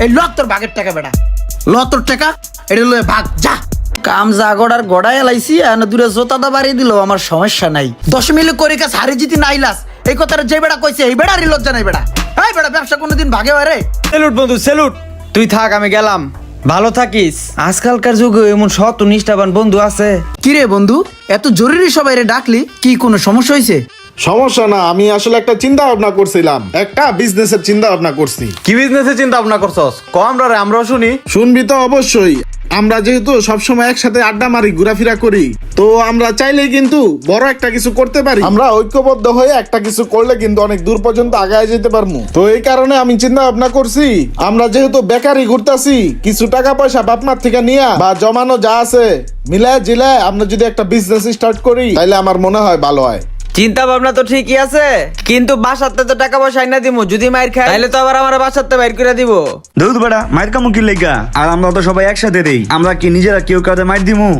এই ল তোর ভাগের টাকা বেটা, ল তোর টাকা, এটা লয়ে ভাগ যা। কাম যা গড়ার গড়ায় এলাইছি আর দূরে জোতাটা বাড়িয়ে দিল, আমার সমস্যা নাই। 10 মিলে করে কাজ হারে জিতি নাইলাস, এই কথাটা যে বেড়া কইছে এই বেড়ারই লজ্জা নাই বেড়া। এই বেড়া ব্যবসা কোনোদিন ভাগে হয় রে? সেলুট বন্ধু সেলুট, তুই থাক আমি গেলাম, ভালো থাকিস। আজকালকার যুগে এমন সৎ নিষ্ঠাবান বন্ধু আছে। কি রে বন্ধু, এত জরুরি সবাই রে ডাকলি, কি কোনো সমস্যা হয়েছে? সমস্যা না, আমি আসলে একটা চিন্তা ভাবনা করছিলাম, একটা বিজনেসের চিন্তা ভাবনা করছি। কি বিজনেসের চিন্তা ভাবনা করছস? কম রে আমরাও শুনি। শুনবি তো অবশ্যই। আমরা যেহেতু সবসময় একসাথে আড্ডা মারি, ঘোরাফেরা করি, তো আমরা চাইলেই কিন্তু বড় একটা কিছু করতে পারি। আমরা ঐক্যবদ্ধ হয়ে একটা কিছু করলে কিন্তু অনেক দূর পর্যন্ত আগায় যেতে পারবো। তো এই কারণে আমি চিন্তা ভাবনা করছি, আমরা যেহেতু বেকারি ঘুরতাছি, কিছু টাকা পয়সা বাপ মার থেকে নিয়ে বা জমানো যা আছে মিলায় জিলায় আমরা যদি একটা বিজনেস স্টার্ট করি, তাহলে আমার মনে হয় ভালো হয়। চিন্তা ভাবনা তো ঠিকই আছে, কিন্তু বাসাতে তো টাকা পয়সা আইনা দিমু, যদি মাইর খাই তাহলে তো আবার আমার বাসাতে বাইর করে দিব। দুধ বেড়া মায়ের কামু কি লেগা? আর আমরা তো সবাই একসাথে দেই, আমরা কি নিজেরা কেউ কাউকে মার দিমু?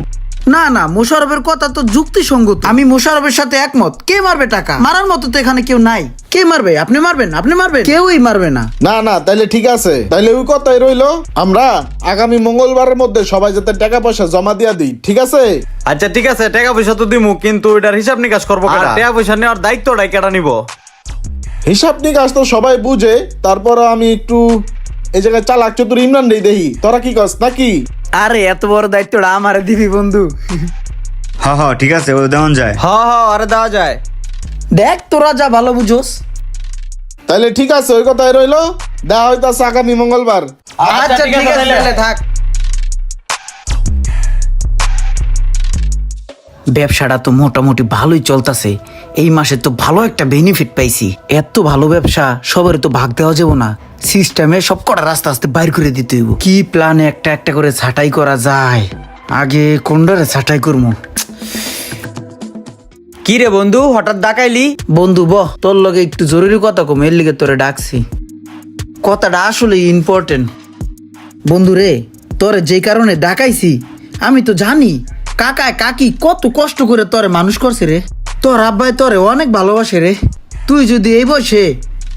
না না, মোশারফের কথা তো যুক্তিসঙ্গত, আমি মোশারফের সাথে একমত। কে মারবে টাকা? মারার মতো তো এখানে কেউ নাই। কে মারবে? আপনি মারবেন? আপনি মারবেন? কেউই মারবে না। না না, তাইলে ঠিক আছে, তাইলে ওই কথাই রইলো, আমরা আগামী মঙ্গলবারের মধ্যে সবাই যাতে টাকা পয়সা জমা দিয়া দিই, ঠিক আছে? আচ্ছা ঠিক আছে, টাকা পয়সা তো দিমু, কিন্তু এটার হিসাব নিকাশ করবো কেডা? টাকা পয়সা নেওয়ার দায়িত্বটাই কেডা নিব? হিসাব নিকাশ তো সবাই বুঝে, তারপর আমি একটু এই জায়গায় চালাক চতুর ইমরান রে দেহি, তোরা কি কস নাকি? আরে এত বড় দায়িত্বটা আমারে দিবি বন্ধু? হ ঠিক আছে, ও দেওয়ান যায়। হ হ, আরে দেওয়া যায়। দেখ তোরা যা ভালো বুঝোস। তাইলে ঠিক আছে, ওই কথাই রইলো, দেখা হইতাছে আগামী মঙ্গলবার। আচ্ছা ঠিক আছে, তাহলে থাক। ব্যবসাটা তো মোটামুটি ভালোই চলতেছে, এই মাসে তো ভালো একটা বেনিফিট পাইছি। এত ভালো ব্যবসা সবার তো ভাগ দেওয়া যাবো না, সিস্টেমে সব কটা রাস্তা আস্তে বাইর করে দিতে হইব। কি প্ল্যানে একটা একটা করে ছাঁটাই করা যায়, আগে কোনটারে ছাঁটাই করবো? কি রে বন্ধু, হঠাৎ ডাকাইলি? বন্ধু বহ, তোর লগে একটু জরুরি কথা কম, এর লিগে তোরে ডাকছি। কথাটা আসলে ইম্পর্টেন্ট। বন্ধু রে, তোরে যে কারণে ডাকাইছি আমি তো জানি কাকা কাকি কত কষ্ট করে তোরে মানুষ করছে রে। তোর আব্বাই তোরে অনেক ভালোবাসে রে। তুই যদি এই বয়সে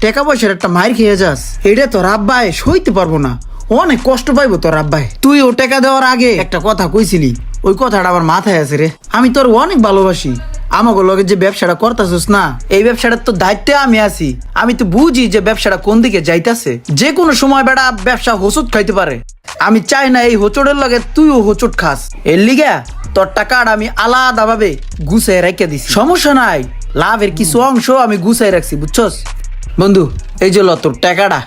টাকা পয়সার একটা মাইর খেয়ে যাস, এটা তোর আব্বাই সইতে পারবো না, অনেক কষ্ট পাইবো তোর আব্বাই। তুই ও টাকা দেওয়ার আগে একটা কথা কইছিলি, ওই কথাটা আমার মাথায় আছে রে। আমি তোর অনেক ভালোবাসি, আমাকে লগে যে ব্যবসাটা করতেছিস না, এই ব্যবসাটার তো দায়িত্বে আমি আছি। আমি তো বুঝি যে ব্যবসাটা কোন দিকে যাইতাছে, যে কোনো সময় বেটা ব্যবসা হোঁচট খাইতে পারে। আমি চাই না এই হোঁচটের লগে তুইও হোঁচট খাস। এর লিগা তোর টাকাটা আমি আলাদা ভাবে গুছাই রেখে দিছি, সমস্যা নাই। লাভের কিছু অংশ আমি গুছাই রাখছি, বুঝছস বন্ধু? এই যে ল তোর টাকাটা,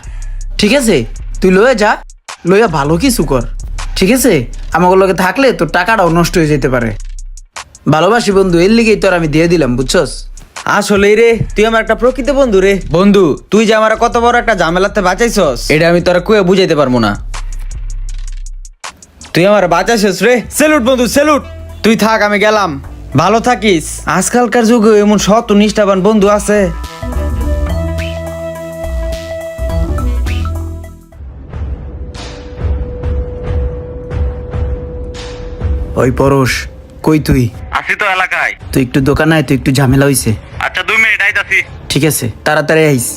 ঠিক আছে? তুই লয়ে যা, লইয়া ভালো কিছু কর, ঠিক আছে? আমাকে লগে থাকলে তোর টাকাটাও নষ্ট হয়ে যেতে পারে। ভালোবাসি বন্ধু, এর লিগেই তোর আমি দিয়ে দিলাম, বুঝছস? আসলে রে, তুই আমার একটা প্রকৃত বন্ধু রে। বন্ধু, তুই যে আমার কত বড় একটা ঝামেলাতে বাঁচাইছস, এটা আমি তোরা কুয়ে বুঝাইতে পারবো না। তুই আমার বাঁচাইছস রে, সেলুট বন্ধু সেলুট। তুই থাক আমি গেলাম, ভালো থাকিস। আজকালকার যুগে এমন সৎ নিষ্ঠাবান বন্ধু আছে। ওই পরশ, কই তুই? আসি তো এলাকায়। তুই একটু দোকানে আয়, তুই একটু ঝামেলা হইছে। আচ্ছা 2 মিনিট আইতাছি। ঠিক আছে, তাড়াতাড়ি আইস।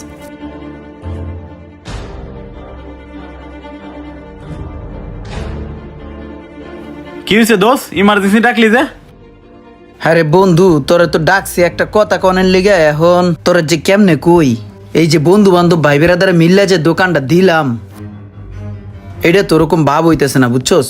কি হয়েছে দোষ? ইমার্জেন্সি ডাকলি যে? আরে বন্ধু, তোরে তো ডাকছি একটা কথা কনের লিগে, এখন তোরে যে কেমনে কই। এই যে বন্ধু বান্ধব ভাই বেড়াদারে মিললে যে দোকানটা দিলাম, এটা তো ওরকম ভাব হইতেছে না, বুঝছস?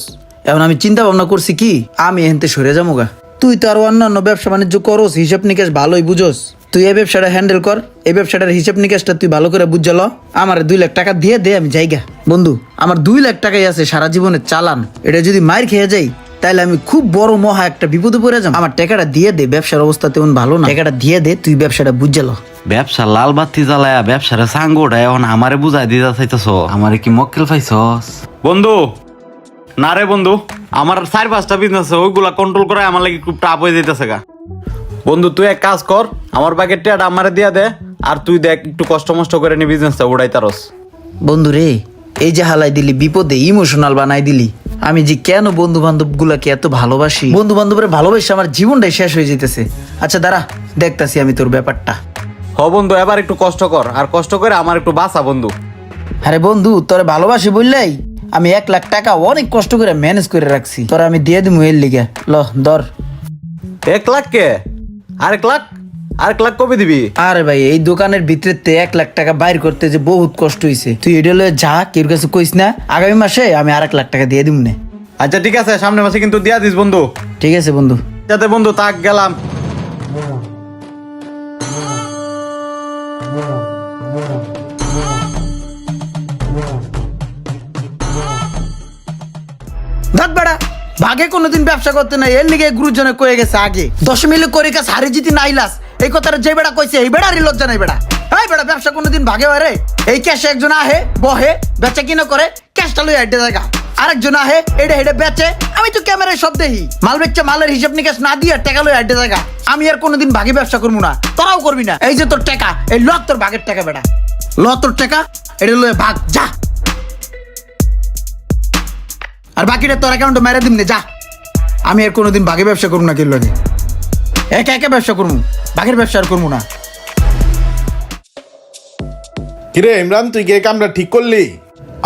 এখন আমি চিন্তা ভাবনা করছি কি, আমি এখান থেকে সরে যাবো গা। তুই তো আরো অন্যান্য ব্যবসা বাণিজ্য করস, হিসাব নিকাশ ভালোই বুঝোস। তুই এই ব্যবসাটা হ্যান্ডেল কর, এই ব্যবসাটার হিসাব নিকাশটা তুই ভালো করে বুঝল। আমার 2 লাখ টাকা দিয়ে দে, আমি যাইগা। বন্ধু, আমার 2 লাখ টাকাই আছে সারা জীবনের চালান, এটা যদি মাইর খেয়ে যাই তাহলে আমি খুব বড় মহা একটা বিপদে পড়ে যাবো। আমার টাকাটা দিয়ে দে, ব্যবসার অবস্থা তেমন ভালো না, টাকাটা দিয়ে দে, তুই ব্যবসাটা বুঝল। ব্যবসা লাল বাতি জ্বালায়া ব্যবসারে সাঙ্গোটা এখন আমারে বুঝাই দিতে চাইতেছ? আমারে কি মক্কেল পাইছস? বন্ধু না রে বন্ধু, আমার 4-5টা বিজনেস আছে, ওইগুলা কন্ট্রোল করে আমার লাগি খুব টাপ হয়ে যেতেছে গা। বন্ধু তুই এক কাজ কর, আমার বাকের টিয়াটা আমারে দিয়া দে, আর তুই দেখ একটু কষ্ট মষ্ট করে নি বিজনেসটা উড়াই তারস। বন্ধু রে, এই যে হালাই দিলি বিপদে, ইমোশনাল বানাই দিলি। আমি যে কেন বন্ধু বান্ধব গুলাকে এত ভালোবাসি, বন্ধু বান্ধবের ভালোবাসে আমার জীবনটাই শেষ হয়ে যেতেছে। আচ্ছা দাঁড়া, দেখতাছি আমি তোর ব্যাপারটা। হ বন্ধু, এবার একটু কষ্ট কর, আর কষ্ট করে আমার একটু বাঁচা বন্ধু। আরে বন্ধু তোরে ভালোবাসি বললেই আমি 1 লাখ টাকা অনেক কষ্ট করে ম্যানেজ করে রাখছি তোরা আমি দিয়ে দিব এর লিগে ল ধর। 1 লাখ কে? আরেক লাখ কবে দিবি? আরে ভাই এই দোকানের ভিতরে 1 লাখ টাকা বাইর করতে যে বহুত কষ্ট হয়েছে, তুই এটা লয়ে যা কেউ কাছে কইস না, আগামী মাসে আমি 1 লাখ টাকা দিয়ে দিব না। আচ্ছা ঠিক আছে, সামনের মাসে কিন্তু দিয়া দিস বন্ধু। ঠিক আছে বন্ধু। যাতে বন্ধু তাক গেলাম। দেখ বেড়া ভাগে কোনোদিন ব্যবসা করতে নাই, এর লিগে গুরুজনে কয়ে গেছে আগে 10 মিলে করে কাজ হারে জিতি নাইলাস, এই কথাটা যে বেড়া কইছে এই বেড়ারই লজ্জা নাই বেড়া। এই বেড়া ব্যবসা কোনোদিন ভাগে হয় রে? এই ক্যাশে একজন আহে বহে বেচা কিনা করে, ক্যাশটা লই আড্ডে জায়গা, আরেকজন আহে এডে হেডে বেচে, আমি তো ক্যামেরায় সব দেখি, মাল বেচছে মালের হিসাব নিকাশ না দিয়ে টাকা লই আড্ডে জায়গা। আমি আর কোনোদিন ভাগে ব্যবসা করবো না, তোরাও করবি না। এই যে তোর টাকা, এই ল তোর ভাগের টাকা বেড়া, ল তোর টাকা, এটা লয়ে ভাগ যা, আর বাকিটা তোর অ্যাকাউন্টে মেরে দিম নে যা। আমি আর কোনোদিন ভাগে ব্যবসা করবো না, কেউ লাগে একা একা ব্যবসা করবো, ভাগের ব্যবসা আর করবো না। কিরে ইমরান, তুই কি এই কামটা ঠিক করলি?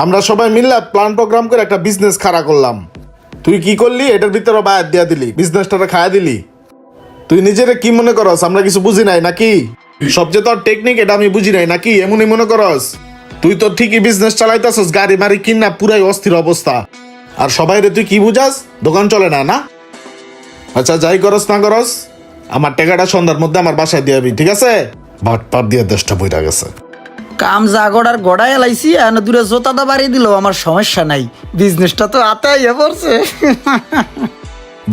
আমরা সবাই মিললে প্ল্যান প্রোগ্রাম করে একটা বিজনেস খাড়া করলাম, তুই কি করলি? এটার ভিতরে বায়াত দিয়া দিলি, বিজনেসটা খায়া দিলি। তুই নিজেরে কি মনে করস আমরা কিছু বুঝি নাই নাকি? সবচেয়ে তোর টেকনিক এটা আমি বুঝি নাই নাকি? এমনই মনে করস? তুই তো ঠিকই বিজনেস চালাইতাছস, গাড়ি মারি কিনা পুরাই অস্থির অবস্থা, আর সবাই রে তুই কি বুঝাস দোকান চলে না না? আচ্ছা যাই করস না করস, আমার টাকাটা সন্ধ্যার মধ্যে আমার বাসায় দিয়ে দিবি, ঠিক আছে? ভাট পাট দিয়ে 10টা বইটা গেছে। কাম যা গড়ার গড়াই এলাইছি, আর দূরে জোতাটা বাড়িয়ে দিল, আমার সমস্যা নাই, বিজনেসটা তো আতাইয়া পড়ছে।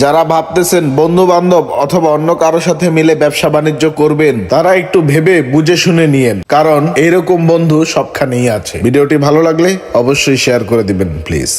যারা ভাবতেছেন বন্ধু বান্ধব অথবা অন্য কারোর সাথে মিলে ব্যবসা বাণিজ্য করবেন, তারা একটু ভেবে বুঝে শুনে নিয়েন, কারণ এরকম বন্ধু সবখানেই আছে। ভিডিওটি ভালো লাগলে অবশ্যই শেয়ার করে দিবেন প্লিজ।